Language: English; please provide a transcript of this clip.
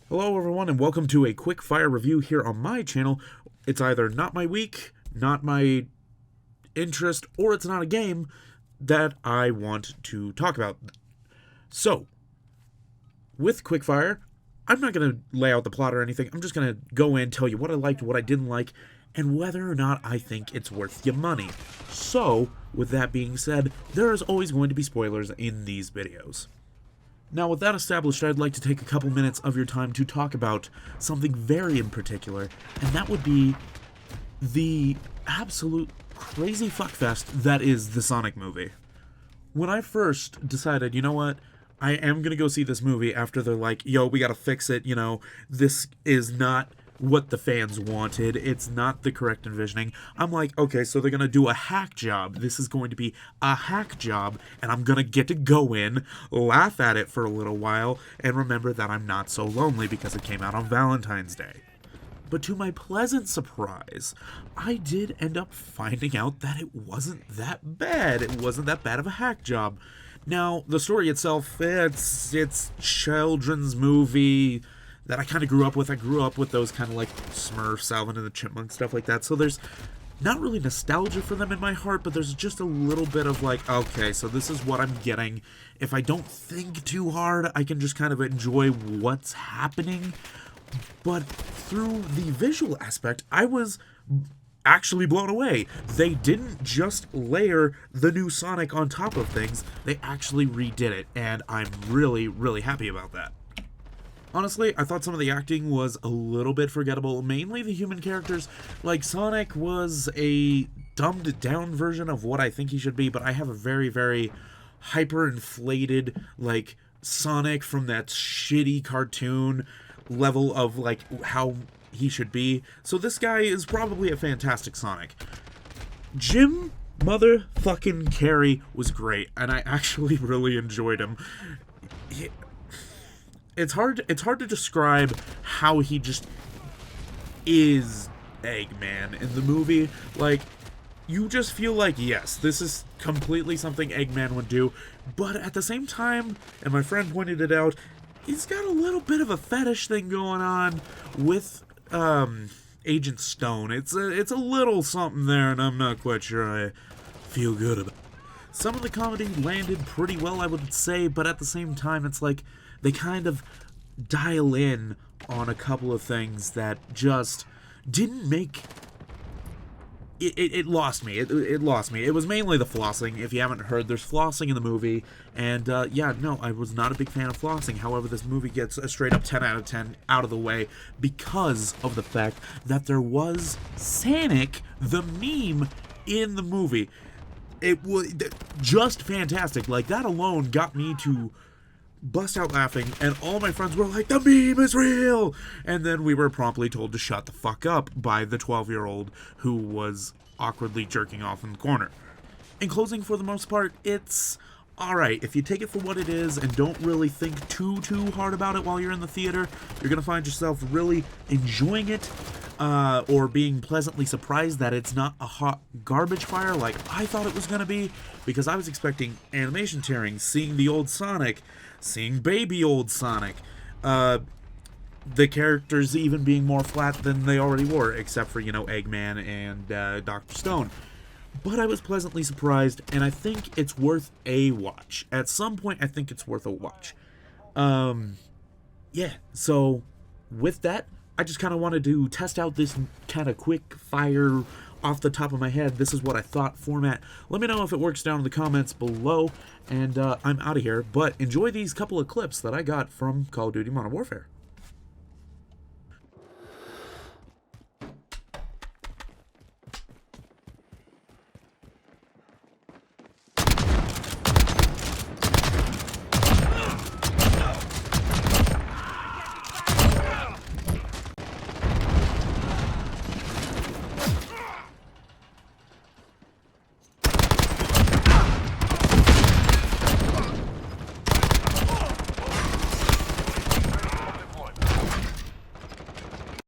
Hello everyone and welcome to a quick fire review here on my channel. It's either not my week, not my interest, or it's not a game that I want to talk about. So, with quickfire, I'm not going to lay out the plot or anything. I'm just going to go in, tell you what I liked, what I didn't like, and whether or not I think it's worth your money. So, with that being said, there is always going to be spoilers in these videos. Now, with that established, I'd like to take a couple minutes of your time to talk about something very in particular, and that would be the absolute crazy fuckfest that is the Sonic movie. When I first decided, you know what, I am gonna go see this movie after they're like, yo, we gotta fix it, this is not what the fans wanted. It's not the correct envisioning. I'm like, okay, so they're gonna do a hack job. This is going to be a hack job, and I'm gonna get to go in, laugh at it for a little while, and remember that I'm not so lonely because it came out on Valentine's Day. But to my pleasant surprise, I did end up finding out that it wasn't that bad. It wasn't that bad of a hack job. Now, the story itself, it's children's movie that I kind of grew up with. I grew up with those kind of like Smurfs, Alvin and the Chipmunks, stuff like that. So there's not really nostalgia for them in my heart, but there's just a little bit of like, okay, so this is what I'm getting. If I don't think too hard, I can just kind of enjoy what's happening. But through the visual aspect, I was actually blown away. They didn't just layer the new Sonic on top of things, they actually redid it, and I'm really, really happy about that. Honestly, I thought some of the acting was a little bit forgettable, mainly the human characters. Like, Sonic was a dumbed-down version of what I think he should be, but I have a very, very hyper-inflated, like, Sonic from that shitty cartoon level of, like, how he should be. So this guy is probably a fantastic Sonic. Jim motherfucking Carrey was great, and I actually really enjoyed him. It's hard to describe how he just is Eggman in the movie. Like, you just feel like, yes, this is completely something Eggman would do, but at the same time, and my friend pointed it out, he's got a little bit of a fetish thing going on with Agent Stone. It's a little something there, and I'm not quite sure I feel good about it. Some of the comedy landed pretty well, I would say, but at the same time, it's like they kind of dial in on a couple of things that just didn't make it lost me. It lost me. It was mainly the flossing. If you haven't heard, there's flossing in the movie, and yeah, no, I was not a big fan of flossing. However, this movie gets a straight up 10 out of 10 out of the way because of the fact that there was Sonic the meme in the movie. It was just fantastic. Like, that alone got me to bust out laughing, and all my friends were like, the meme is real! And then we were promptly told to shut the fuck up by the 12-year-old who was awkwardly jerking off in the corner. In closing, for the most part, it's alright. If you take it for what it is and don't really think too hard about it while you're in the theater, you're gonna find yourself really enjoying it, or being pleasantly surprised that it's not a hot garbage fire like I thought it was gonna be, because I was expecting animation tearing, seeing the old Sonic, seeing baby old Sonic, the characters even being more flat than they already were, except for, Eggman and Dr. Stone. But I was pleasantly surprised, and I think it's worth a watch. At some point, I think it's worth a watch. Yeah, so with that, I just kind of wanted to test out this kind of quick fire off the top of my head. This is what I thought format. Let me know if it works down in the comments below, and I'm out of here. But enjoy these couple of clips that I got from Call of Duty Modern Warfare.